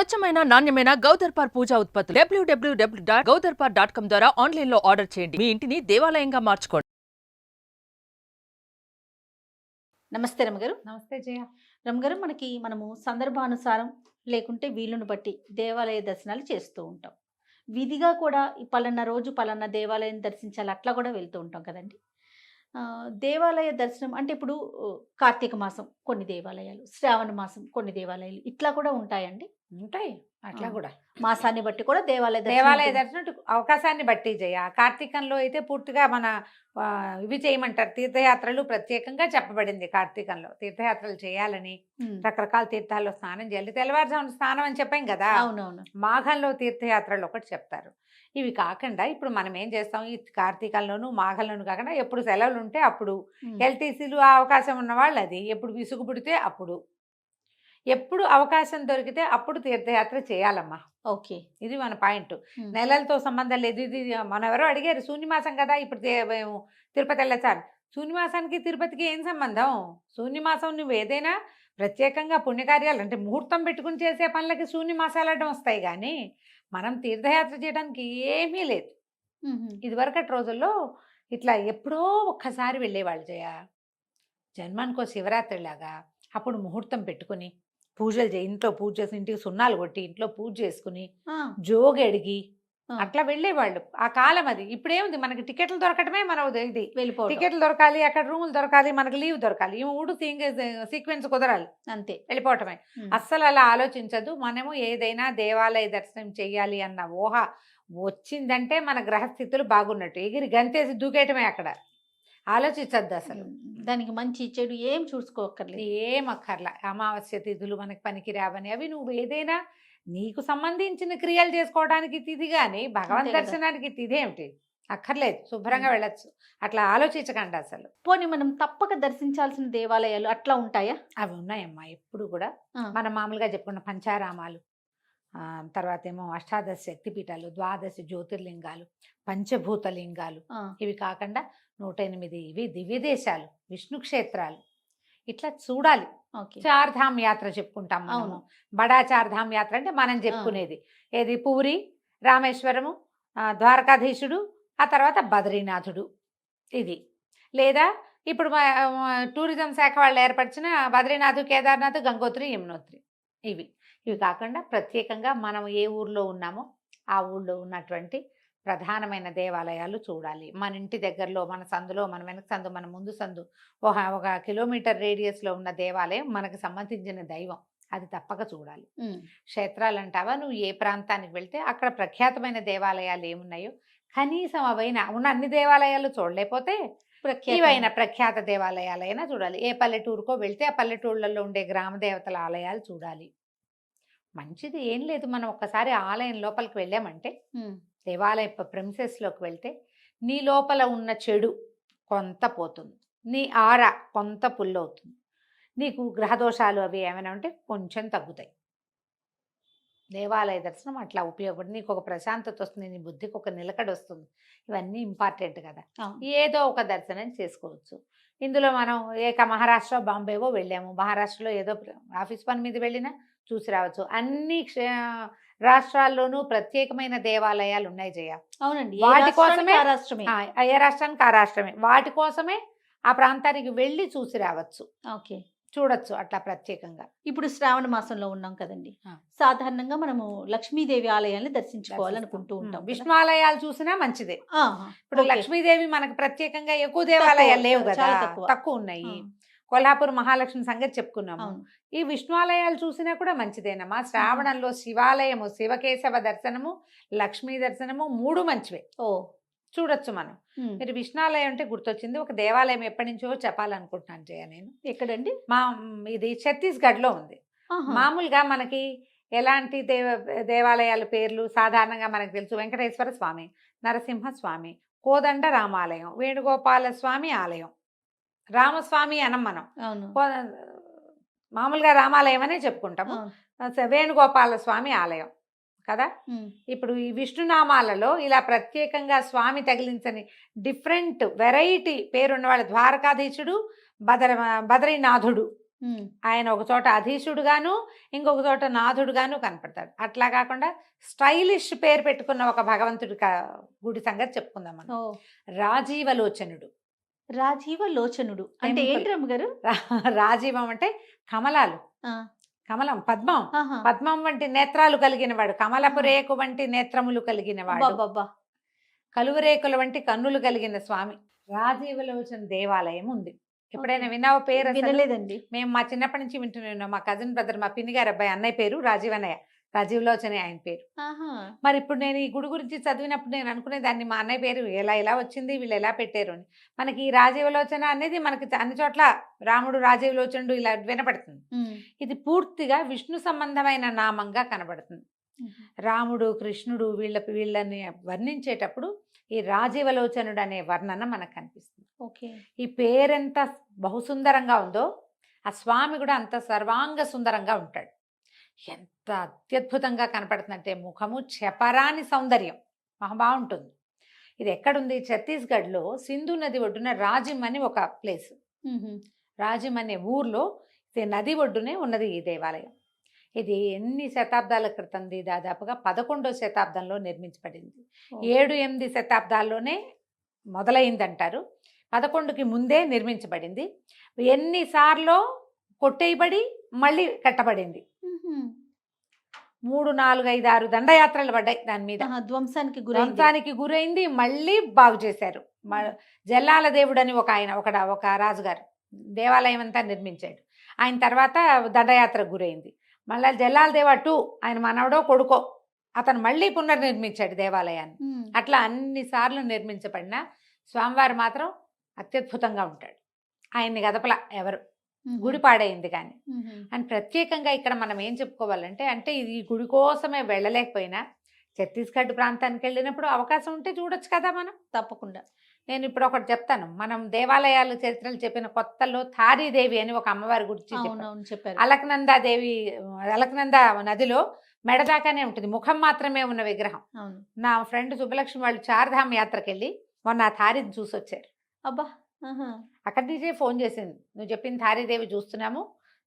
స్వచ్ఛమైన నాణ్యమైన గౌదర్పార్ పూజా ఉత్పత్తులు www.gaudarpar.com ద్వారా ఆన్లైన్ లో ఆర్డర్ చేయండి. మీ ఇంటిని దేవాలయంగా మార్చుకోండి. నమస్తే రమగారు. నమస్తే జయ. రమగారు, మనము సందర్భానుసారం లేకుంటే వీలును బట్టి దేవాలయ దర్శనాలు చేస్తూ ఉంటాం. విధిగా కూడా ఈ పలానా రోజు పలానా దేవాలయం దర్శించాలి అట్లా కూడా వెళ్తూ ఉంటాం కదండి. దేవాలయ దర్శనం అంటే ఇప్పుడు కార్తీక మాసం కొన్ని దేవాలయాలు, శ్రావణ మాసం కొన్ని దేవాలయాలు ఇట్లా కూడా ఉంటాయండి. ఉంటాయి అట్లా కూడా మాసాన్ని బట్టి కూడా దేవాలయ దర్శనం అవకాశాన్ని బట్టి జయ. కార్తీకంలో అయితే పూర్తిగా మన ఇవి చేయమంటారు, తీర్థయాత్రలు ప్రత్యేకంగా చెప్పబడింది. కార్తీకంలో తీర్థయాత్రలు చేయాలని, రకరకాల తీర్థాల్లో స్నానం చేయాలి, తెల్లవారుజామున స్నానం అని చెప్పాం కదా. అవునవును. మాఘంలో తీర్థయాత్రలు ఒకటి చెప్తారు. ఇవి కాకుండా ఇప్పుడు మనం ఏం చేస్తాం, ఈ కార్తీకంలోను మాఘంలోను కాకుండా ఎప్పుడు సెలవులు ఉంటే అప్పుడు, ఎల్టీసీలు అవకాశం ఉన్న వాళ్ళు అది, ఎప్పుడు విసుగు పుడితే అప్పుడు, ఎప్పుడు అవకాశం దొరికితే అప్పుడు తీర్థయాత్ర చేయాలమ్మా. ఓకే, ఇది మన పాయింట్. నెలలతో సంబంధం లేదు. ఇది మనం ఎవరో అడిగారు, శూన్యమాసం కదా ఇప్పుడు మేము తిరుపతి వెళ్ళొచ్చాను. శూన్యమాసానికి తిరుపతికి ఏం సంబంధం? శూన్యమాసం నువ్వు ఏదైనా ప్రత్యేకంగా పుణ్యకార్యాలు అంటే ముహూర్తం పెట్టుకుని చేసే పనులకి శూన్యమాసాలు అడ్డం వస్తాయి, కానీ మనం తీర్థయాత్ర చేయడానికి ఏమీ లేదు. ఇదివరకటి రోజుల్లో ఇట్లా ఎప్పుడో ఒక్కసారి వెళ్ళేవాళ్ళు జయ, జన్మానికో శివరాత్రి లాగా. అప్పుడు ముహూర్తం పెట్టుకుని పూజలు చేయి, ఇంట్లో పూజ చేసి, ఇంటికి సున్నాలు కొట్టి ఇంట్లో పూజ చేసుకుని జోగి అడిగి అట్లా వెళ్ళేవాళ్ళు. ఆ కాలం అది. ఇప్పుడేముంది, మనకి టికెట్లు దొరకటమే మన ఇది. టికెట్లు దొరకాలి, అక్కడ రూములు దొరకాలి, మనకు లీవ్ దొరకాలి, ఈ మూడు సీక్వెన్స్ కుదరాలి, అంతే, వెళ్ళిపోవటమే. అస్సలు అలా ఆలోచించదు. మనము ఏదైనా దేవాలయ దర్శనం చెయ్యాలి అన్న ఊహ వచ్చిందంటే మన గ్రహస్థితులు బాగున్నట్టు, ఎగిరి గంతేసి దూకేయటమే. అక్కడ ఆలోచించద్దు అసలు. దానికి మంచి చెడు ఏం చూసుకోక్కర్లేదు, ఏం అక్కర్లా. అమావాస్య తిథులు మనకి పనికి రావని, అవి నువ్వు ఏదైనా నీకు సంబంధించిన క్రియలు చేసుకోవడానికి తిథి, కానీ భగవన్ దర్శనానికి తిథి ఏమిటి? అక్కర్లేదు, శుభ్రంగా వెళ్ళొచ్చు. అట్లా ఆలోచించకండి అసలు. పోనీ మనం తప్పక దర్శించాల్సిన దేవాలయాలు అట్లా ఉంటాయా? అవి ఉన్నాయమ్మా. ఎప్పుడు కూడా మనం మామూలుగా చెప్పుకున్న పంచారామాలు, తర్వాత ఏమో అష్టాదశ శక్తిపీఠాలు, ద్వాదశ జ్యోతిర్లింగాలు, పంచభూత లింగాలు, ఇవి కాకుండా 108 ఇవి దివ్య దేశాలు, విష్ణు క్షేత్రాలు, ఇట్లా చూడాలి. చార్ధామ్ యాత్ర చెప్పుకుంటాం మనము. బడా చార్ధామ్ యాత్ర అంటే మనం చెప్పుకునేది ఏది, పూరి, రామేశ్వరము, ద్వారకాధీశుడు, ఆ తర్వాత బద్రీనాథుడు. ఇది లేదా ఇప్పుడు టూరిజం శాఖ వాళ్ళు ఏర్పరిచిన బద్రీనాథ్, కేదార్నాథ్, గంగోత్రి, యమునోత్రి. ఇవి కాకుండా ప్రత్యేకంగా మనం ఏ ఊర్లో ఉన్నామో ఆ ఊళ్ళో ఉన్నటువంటి ప్రధానమైన దేవాలయాలు చూడాలి. మన ఇంటి దగ్గరలో, మన సందులో, మన వెనక సందు, మన ముందు సందు, ఒక కిలోమీటర్ రేడియస్లో ఉన్న దేవాలయం మనకు సంబంధించిన దైవం, అది తప్పక చూడాలి. క్షేత్రాలు అంటావా, నువ్వు ఏ ప్రాంతానికి వెళ్తే అక్కడ ప్రఖ్యాతమైన దేవాలయాలు ఏమున్నాయో కనీసం అవైనా, ఉన్న అన్ని దేవాలయాలు చూడలేకపోతే ఇవైనా ప్రఖ్యాత దేవాలయాలైనా చూడాలి. ఏ పల్లెటూరుకో వెళ్తే ఆ పల్లెటూళ్ళల్లో ఉండే గ్రామ దేవతల ఆలయాలు చూడాలి. మంచిది ఏం లేదు, మనం ఒక్కసారి ఆలయం లోపలికి వెళ్ళామంటే, దేవాలయ ప్రెమిసెస్లోకి వెళ్తే నీ లోపల ఉన్న చెడు కొంత పోతుంది, నీ ఆర కొంత పుల్లవుతుంది, నీకు గ్రహదోషాలు అవి ఏమైనా ఉంటే కొంచెం తగ్గుతాయి. దేవాలయ దర్శనం అట్లా ఉపయోగపడి నీకు ఒక ప్రశాంతత వస్తుంది, నీ బుద్ధికి ఒక నిలకడ వస్తుంది. ఇవన్నీ ఇంపార్టెంట్ కదా. ఏదో ఒక దర్శనం చేసుకోవచ్చు. ఇందులో మనం మహారాష్ట్ర, బాంబేవో వెళ్ళాము, మహారాష్ట్రలో ఏదో ఆఫీస్ పని మీద వెళ్ళినా చూసి రావచ్చు. అన్ని రాష్ట్రాల్లోనూ ప్రత్యేకమైన దేవాలయాలు ఉన్నాయి జయ. అవునండి, వాటి కోసమే ఏ రాష్ట్రానికి ఆ రాష్ట్రమే, వాటి కోసమే ఆ ప్రాంతానికి వెళ్ళి చూసి రావచ్చు. ఓకే, చూడొచ్చు అట్లా ప్రత్యేకంగా. ఇప్పుడు శ్రావణ మాసంలో ఉన్నాం కదండి, సాధారణంగా మనము లక్ష్మీదేవి ఆలయాన్ని దర్శించుకోవాలనుకుంటూ ఉంటాం. విష్ణు ఆలయాలు చూసినా మంచిదే. ఇప్పుడు లక్ష్మీదేవి మనకు ప్రత్యేకంగా ఎక్కువ దేవాలయాలు లేవు కదా, తక్కువ ఉన్నాయి. కొల్హాపూర్ మహాలక్ష్మి సంగతి చెప్పుకున్నాము. ఈ విష్ణు ఆలయాలు చూసినా కూడా మంచిదేనమ్మా. శ్రావణంలో శివాలయము, శివకేశవ దర్శనము, లక్ష్మీ దర్శనము, 3 మంచివే. చూడొచ్చు మనం. మీరు విష్ణాలయం అంటే గుర్తొచ్చింది, ఒక దేవాలయం ఎప్పటి నుంచో చెప్పాలనుకుంటున్నాను జయ నేను. ఎక్కడండి? ఇది ఛత్తీస్గఢ్లో ఉంది. మామూలుగా మనకి ఎలాంటి దేవాలయాల పేర్లు సాధారణంగా మనకు తెలుసు, వెంకటేశ్వర స్వామి, నరసింహస్వామి, కోదండ రామాలయం, వేణుగోపాల స్వామి ఆలయం, రామస్వామి అనం మనం. మామూలుగా రామాలయం అనే చెప్పుకుంటాము. వేణుగోపాల స్వామి ఆలయం కదా. ఇప్పుడు ఈ విష్ణునామాలలో ఇలా ప్రత్యేకంగా స్వామి తగిలించని డిఫరెంట్ వెరైటీ పేరున్న వాళ్ళ ద్వారకాధీశుడు, బద్రీనాథుడు, ఆయన ఒక చోట అధీశుడుగాను ఇంకొక చోట నాథుడుగాను కనపడతాడు. అట్లా కాకుండా స్టైలిష్ పేరు పెట్టుకున్న ఒక భగవంతుడి గుడి సంగతి చెప్పుకుందాం మనం. రాజీవలోచనుడు. రాజీవలోచనుడు అంటే Temple. ఏంటి రమ్మగారు? రాజీవం అంటే కమలాలు, కమలం, పద్మం, పద్మం వంటి నేత్రాలు కలిగిన వాడు, కమలపు రేకు వంటి నేత్రములు కలిగిన వాడు, కలువరేకుల వంటి కన్నులు కలిగిన స్వామి. రాజీవలోచన దేవాలయం ఉంది. ఎప్పుడైనా విన్నావు పేరు? వినలేదండి. మేము మా చిన్నప్పటి నుంచి వింటున్నాం. మా కజిన్ బ్రదర్, మా పిన్ని గారు అబ్బాయి అన్నయ్య పేరు రాజీవన్నయ్య, రాజీవలోచనే ఆయన పేరు. మరి ఇప్పుడు నేను ఈ గుడి గురించి చదివినప్పుడు నేను అనుకునే దాన్ని మా అన్నయ్య పేరు ఎలా వచ్చింది, వీళ్ళు ఎలా పెట్టారు అని. మనకి ఈ రాజీవలోచన అనేది మనకి అన్ని చోట్ల రాముడు రాజీవలోచనుడు ఇలా వినపడుతుంది. ఇది పూర్తిగా విష్ణు సంబంధమైన నామంగా కనబడుతుంది. రాముడు కృష్ణుడు వీళ్ళని వర్ణించేటప్పుడు ఈ రాజీవలోచనుడు అనే వర్ణన మనకు కనిపిస్తుంది. ఈ పేరెంత బహుసుందరంగా ఉందో ఆ స్వామి కూడా అంత సర్వాంగ సుందరంగా ఉంటాడు. ఎంత అత్యద్భుతంగా కనపడుతుందంటే ముఖము చెప్పరాని సౌందర్యం, బాగుంటుంది. ఇది ఎక్కడుంది? ఛత్తీస్గఢ్లో సింధు నది ఒడ్డున రాజిమ్ అని ఒక ప్లేస్. రాజిమ్ అనే ఊర్లో నది ఒడ్డునే ఉన్నది ఈ దేవాలయం. ఇది ఎన్ని శతాబ్దాల క్రితంది? దాదాపుగా 11వ శతాబ్దంలో నిర్మించబడింది. 7-8 శతాబ్దాల్లోనే మొదలైందంటారు. 11కి ముందే నిర్మించబడింది. ఎన్నిసార్లు కొట్టేయబడి మళ్ళీ కట్టబడింది. 3, 4, 5, 6 దండయాత్రలు పడ్డాయి దాని మీద. ధ్వంసానికి గురైంది, మళ్ళీ బాగు చేశారు. జల్లాల దేవుడు అని ఒక రాజుగారు దేవాలయం అంతా నిర్మించాడు. ఆయన తర్వాత దండయాత్రకు గురైంది. మళ్ళీ జల్లాల దేవ 2 ఆయన మనవడో కొడుకో అతను మళ్ళీ పునర్నిర్మించాడు దేవాలయాన్ని. అట్లా అన్నిసార్లు నిర్మించబడిన స్వామివారు మాత్రం అత్యద్భుతంగా ఉంటాడు. ఆయన్ని గదపల ఎవరు, గుడి పాడైంది కానీ. అని ప్రత్యేకంగా ఇక్కడ మనం ఏం చెప్పుకోవాలంటే, అంటే ఈ గుడి కోసమే వెళ్ళలేకపోయినా ఛత్తీస్గఢ్ ప్రాంతానికి వెళ్ళినప్పుడు అవకాశం ఉంటే చూడొచ్చు కదా మనం. తప్పకుండా. నేను ఇప్పుడు ఒకటి చెప్తాను. మనం దేవాలయాలు చరిత్రలు చెప్పిన కొత్తలో తారీదేవి అని ఒక అమ్మవారి గురించి చెప్పారు. అలకనంద నదిలో మెడదాకానే ఉంటుంది, ముఖం మాత్రమే ఉన్న విగ్రహం. నా ఫ్రెండ్ శుభలక్ష్మి వాళ్ళు చార్ధామ్ యాత్రకి వెళ్ళి మొన్న ఆ తారీని చూసి వచ్చారు. అబ్బా, అక్కడి నుంచే ఫోన్ చేసింది, నువ్వు చెప్పిన తారీదేవి చూస్తున్నాము,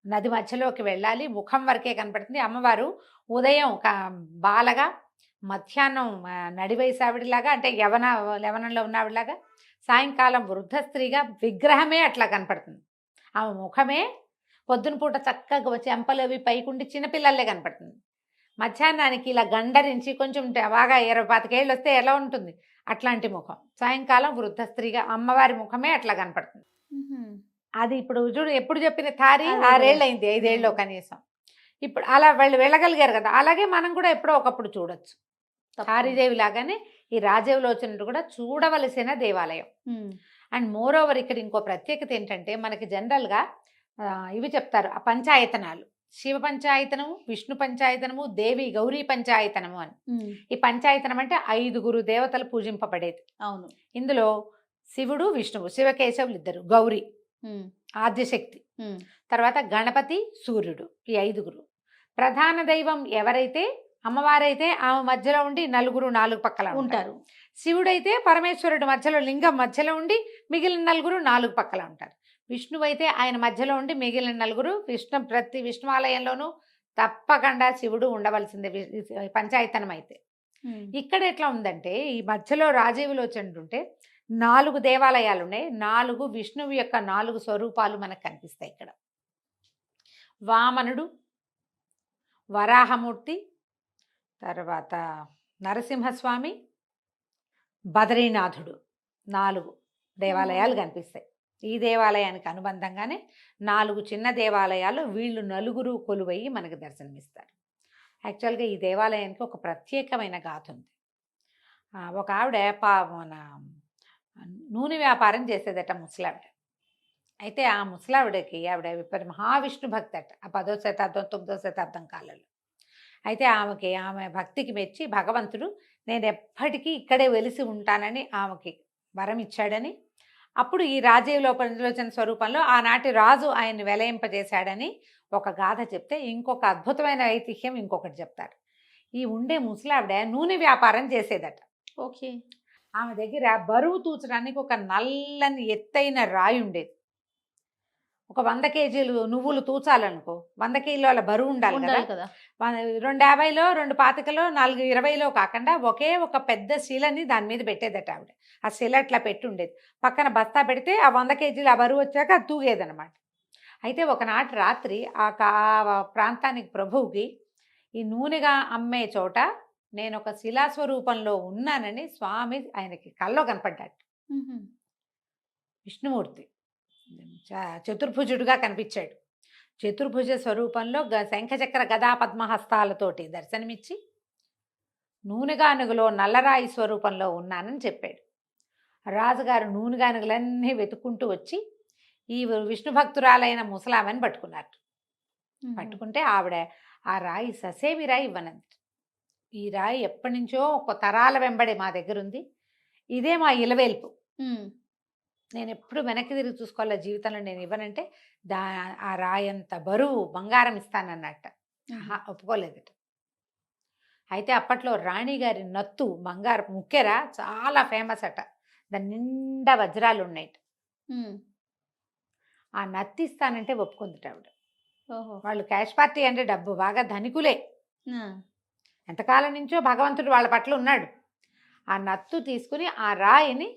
నది మధ్యలోకి వెళ్ళాలి, ముఖం వరకే కనపడుతుంది. అమ్మవారు ఉదయం బాలగా, మధ్యాహ్నం నడివయసు ఆవిడలాగా, అంటే యవనంలో ఉన్న ఆవిడలాగా, సాయంకాలం వృద్ధ స్త్రీగా, విగ్రహమే అట్లా కనపడుతుంది. ఆమె ముఖమే పొద్దున పూట చక్కగా వచ్చి ఎంపలవి పైకుండి చిన్నపిల్లలే కనపడుతుంది. మధ్యాహ్నానికి ఇలా గండరించి కొంచెం బాగా 20-25 ఏళ్ళు వస్తే ఎలా ఉంటుంది అట్లాంటి ముఖం. సాయంకాలం వృద్ధ స్త్రీగా అమ్మవారి ముఖమే అట్లా కనపడుతుంది. అది ఇప్పుడు చూడు, ఎప్పుడు చెప్పిన తారీ 6 ఏళ్ళు అయింది, 5 ఏళ్ళు కనీసం. ఇప్పుడు అలా వాళ్ళు వెళ్ళగలిగారు కదా, అలాగే మనం కూడా ఎప్పుడో ఒకప్పుడు చూడొచ్చు. తారీదేవి లాగానే ఈ రాజీవలోచనుడు కూడా చూడవలసిన దేవాలయం. అండ్ మోరోవర్ ఇక్కడ ఇంకో ప్రత్యేకత ఏంటంటే, మనకి జనరల్గా ఇవి చెప్తారు, ఆ పంచాయతనాలు, శివ పంచాయతనము, విష్ణు పంచాయతనము, దేవి గౌరీ పంచాయతనము అని. ఈ పంచాయతనం అంటే 5 దేవతలు పూజింపబడేది. అవును. ఇందులో శివుడు విష్ణువు, శివకేశవులు ఇద్దరు, గౌరీ ఆద్యశక్తి, తర్వాత గణపతి, సూర్యుడు, ఈ 5. ప్రధాన దైవం ఎవరైతే అమ్మవారైతే ఆమె మధ్యలో ఉండి 4 పక్కల ఉంటారు. శివుడైతే పరమేశ్వరుడు మధ్యలో, లింగం మధ్యలో ఉండి మిగిలిన 4 పక్కల ఉంటారు. విష్ణువు అయితే ఆయన మధ్యలో ఉండి మిగిలిన 4. ప్రతి విష్ణు ఆలయంలోనూ తప్పకుండా శివుడు ఉండవలసిందే పంచాయతనం అయితే. ఇక్కడ ఎట్లా ఉందంటే, ఈ మధ్యలో రాజీవలోచనుడు ఉంటే 4 దేవాలయాలు ఉన్నాయి. 4 విష్ణువు యొక్క 4 స్వరూపాలు మనకు కనిపిస్తాయి ఇక్కడ. వామనుడు, వరాహమూర్తి, తర్వాత నరసింహస్వామి, బద్రీనాథుడు, 4 దేవాలయాలు కనిపిస్తాయి. ఈ దేవాలయానికి అనుబంధంగానే 4 చిన్న దేవాలయాలు వీళ్ళు 4 కొలువయ్యి మనకు దర్శనమిస్తారు. యాక్చువల్గా ఈ దేవాలయానికి ఒక ప్రత్యేకమైన గాథ ఉంది. ఒక ఆవిడ మన నూనె వ్యాపారం చేసేదట, ముసలావిడ. అయితే ఆ ముసలావిడకి ఆవిడ మహావిష్ణు భక్తి అట, ఆ 10వ శతాబ్దం 9వ శతాబ్దం కాలంలో. అయితే ఆమె భక్తికి మెచ్చి భగవంతుడు నేను ఎప్పటికీ ఇక్కడే వెలిసి ఉంటానని ఆమెకి వరం ఇచ్చాడని, అప్పుడు ఈ రాజీవలోచన స్వరూపంలో ఆనాటి రాజు ఆయన్ని వెలయింపజేశాడని ఒక గాథ చెప్తే, ఇంకొక అద్భుతమైన ఐతిహ్యం ఇంకొకటి చెప్తారు. ఈ ఉండే ముసలావిడ నూనె వ్యాపారం చేసేదట. ఓకే. ఆమె దగ్గర బరువు తూచడానికి ఒక నల్లని ఎత్తైన రాయి ఉండేది. ఒక 100 కేజీలు నువ్వులు తూచాలనుకో 100 కిలోల బరువు ఉండాలి కదా. ఉండాలి కదా. 250లో 225లో 420లో కాకుండా ఒకే ఒక పెద్ద శిలని దాని మీద పెట్టేదట ఆవిడ. ఆ శిల అట్లా పెట్టి ఉండేది. పక్కన బస్తా పెడితే ఆ 100 కేజీలు ఆ బరువు వచ్చాక అది తూగేదనమాట. అయితే ఒకనాటి రాత్రి ఆ ప్రాంతానికి ప్రభువుకి ఈ నూనెగా అమ్మే చోట నేను ఒక శిలాస్వరూపంలో ఉన్నానని స్వామి ఆయనకి కల్లో కనపడ్డాడు. విష్ణుమూర్తి చతుర్భుజుడుగా కనిపించాడు. చతుర్భుజ స్వరూపంలో శంఖచక్ర గదా పద్మహస్తాలతోటి దర్శనమిచ్చి నూనెగానుగులో నల్లరాయి స్వరూపంలో ఉన్నానని చెప్పాడు. రాజుగారు నూనెగానుగులన్నీ వెతుక్కుంటూ వచ్చి ఈ విష్ణు భక్తురాలైన ముసలామని పట్టుకున్నారు. పట్టుకుంటే ఆవిడ ఆ రాయి ససేమి రాయి ఇవ్వనంది. ఈ రాయి ఎప్పటి నుంచో ఒక తరాల వెంబడి మా దగ్గర ఉంది, ఇదే మా ఇలవేల్పు, నేను ఎప్పుడు వెనక్కి తిరిగి చూసుకోవాలా జీవితంలో, నేను ఇవ్వనంటే ఆ రాయి అంత బరువు బంగారం ఇస్తానన్నట్ట. ఒప్పుకోలేదట. అయితే అప్పట్లో రాణిగారి నత్తు బంగారు ముక్కెర చాలా ఫేమస్ అట, దాని నిండా వజ్రాలు ఉన్నాయి. ఆ నత్తి ఇస్తానంటే ఒప్పుకుందిట ఆవిడ. వాళ్ళు క్యాష్ పార్టీ అంటే డబ్బు బాగా ధనికులే, ఎంతకాలం నుంచో భగవంతుడు వాళ్ళ పట్ల ఉన్నాడు. ఆ నత్తు తీసుకుని ఆ రాయిని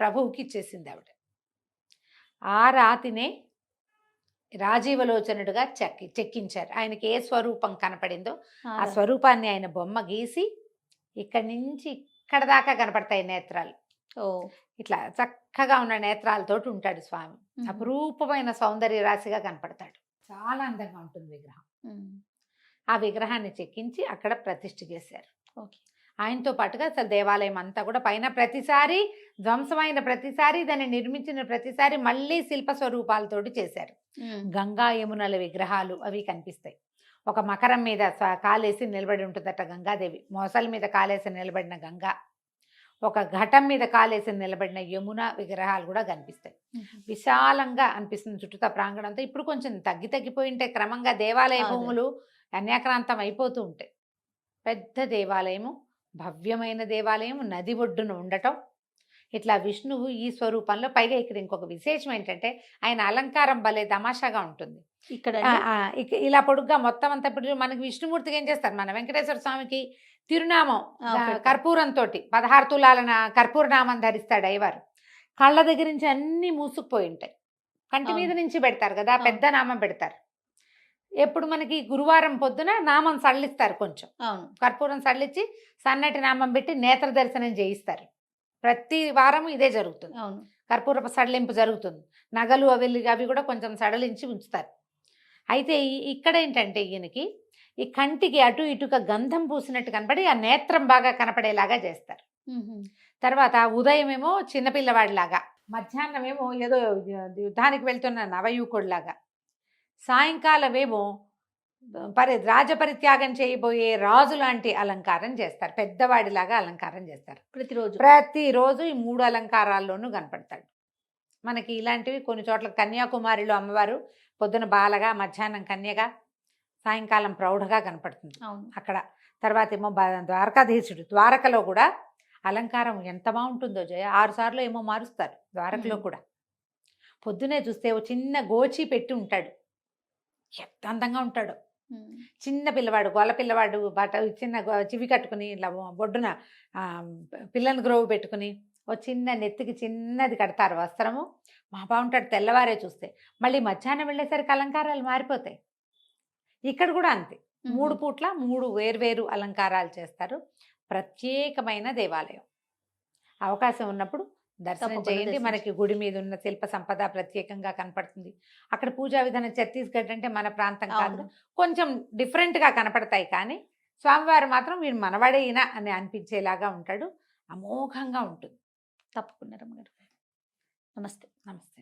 ప్రభువుకి ఇచ్చేసింది ఆవిడ. ఆ రాతినే రాజీవలోచనుడుగా చెక్కించారు. ఆయనకి ఏ స్వరూపం కనపడిందో ఆ స్వరూపాన్ని ఆయన బొమ్మ గీసి ఇక్కడి నుంచి ఇక్కడ దాకా కనపడతాయి నేత్రాలు. ఇట్లా చక్కగా ఉన్న నేత్రాలతోటి ఉంటాడు స్వామి. అపురూపమైన సౌందర్య రాశిగా కనపడతాడు. చాలా అందంగా ఉంటుంది విగ్రహం. ఆ విగ్రహాన్ని చెక్కించి అక్కడ ప్రతిష్ఠ చేశారు. ఆయనతో పాటుగా అసలు దేవాలయం అంతా కూడా పైన ప్రతిసారి ధ్వంసమైన ప్రతిసారి దాన్ని నిర్మించిన ప్రతిసారి మళ్ళీ శిల్ప స్వరూపాలతోటి చేశారు. గంగా యమునల విగ్రహాలు అవి కనిపిస్తాయి. ఒక మకరం మీద కాలేసి నిలబడి ఉంటుందట గంగాదేవి, మోసల మీద కాలేసి నిలబడిన గంగా, ఒక ఘటం మీద కాలేసి నిలబడిన యమున విగ్రహాలు కూడా కనిపిస్తాయి. విశాలంగా అనిపిస్తుంది చుట్టూతా ప్రాంగణంతో. ఇప్పుడు కొంచెం తగ్గిపోయి ఉంటే క్రమంగా దేవాలయ భూములు అన్యాక్రాంతం అయిపోతూ ఉంటాయి. పెద్ద దేవాలయము, భవ్యమైన దేవాలయం, నది ఒడ్డున ఉండటం, ఇట్లా విష్ణువు ఈ స్వరూపంలో. పైగా ఇక్కడ ఇంకొక విశేషం ఏంటంటే ఆయన అలంకారం భలే తమాషాగా ఉంటుంది. ఇక్కడ ఇలా పొడుగ్గా మొత్తం అంతా. ఇప్పుడు మనకి విష్ణుమూర్తికి ఏం చేస్తారు, మన వెంకటేశ్వర స్వామికి తిరునామం కర్పూరంతో 16 తులాల కర్పూరనామం ధరిస్తాడు అయ్యవారు. కళ్ళ దగ్గర నుంచి అన్ని మూసుకుపోయి ఉంటాయి. కంటి మీద నుంచి పెడతారు కదా, పెద్ద నామం పెడతారు. ఎప్పుడు మనకి గురువారం పొద్దున నామం సడలిస్తారు, కొంచెం కర్పూరం సడలిచ్చి సన్నటి నామం పెట్టి నేత్ర దర్శనం చేయిస్తారు. ప్రతి వారం ఇదే జరుగుతుంది. కర్పూరపు సడలింపు జరుగుతుంది. నగలు అవి కూడా కొంచెం సడలించి ఉంచుతారు. అయితే ఇక్కడ ఏంటంటే ఈయనకి ఈ కంటికి అటు ఇటుగా గంధం పూసినట్టు కనపడి ఆ నేత్రం బాగా కనపడేలాగా చేస్తారు. తర్వాత ఉదయం ఏమో చిన్నపిల్లవాడిలాగా, మధ్యాహ్నం ఏమో ఏదో యుద్ధానికి వెళ్తున్న నవయువకుడిలాగా, సాయంకాలమేమో రాజపరిత్యాగం చేయబోయే రాజు లాంటి అలంకారం చేస్తారు, పెద్దవాడిలాగా అలంకారం చేస్తారు. ప్రతిరోజు ఈ 3 అలంకారాల్లోనూ కనపడతాడు మనకి. ఇలాంటివి కొన్ని చోట్ల కన్యాకుమారిలో అమ్మవారు పొద్దున బాలగా, మధ్యాహ్నం కన్యగా, సాయంకాలం ప్రౌఢగా కనపడుతుంది అక్కడ. తర్వాత ఏమో ద్వారకాధీశుడు, ద్వారకలో కూడా అలంకారం ఎంత బాగుంటుందో జయ. 6 సార్లు ఏమో మారుస్తారు ద్వారకలో కూడా. పొద్దునే చూస్తే ఓ చిన్న గోచి పెట్టి ఉంటాడు, ఎంత అందంగా ఉంటాడు. చిన్న పిల్లవాడు, గొల్ల పిల్లవాడు చిన్న చివి కట్టుకుని ఇలా బొడ్డున పిల్లని గ్రోవు పెట్టుకుని ఓ చిన్న నెత్తికి చిన్నది కడతారు వస్త్రము. మా బాగుంటాడు తెల్లవారే చూస్తే. మళ్ళీ మధ్యాహ్నం వెళ్ళేసరికి అలంకారాలు మారిపోతాయి. ఇక్కడ కూడా అంతే, 3 పూట్ల 3 వేర్వేరు అలంకారాలు చేస్తారు. ప్రత్యేకమైన దేవాలయం. అవకాశం ఉన్నప్పుడు దర్శనం చేయండి. మనకి గుడి మీద ఉన్న శిల్ప సంపద ప్రత్యేకంగా కనపడుతుంది. అక్కడ పూజా విధానం ఛత్తీస్గఢ్ అంటే మన ప్రాంతం కాదు, కొంచెం డిఫరెంట్గా కనపడతాయి. కానీ స్వామివారు మాత్రం వీడు మనవాడే ఈయన అని అనిపించేలాగా ఉంటాడు. అమోఘంగా ఉంటుంది. తప్పకుండా రమ్మగారు. నమస్తే. నమస్తే.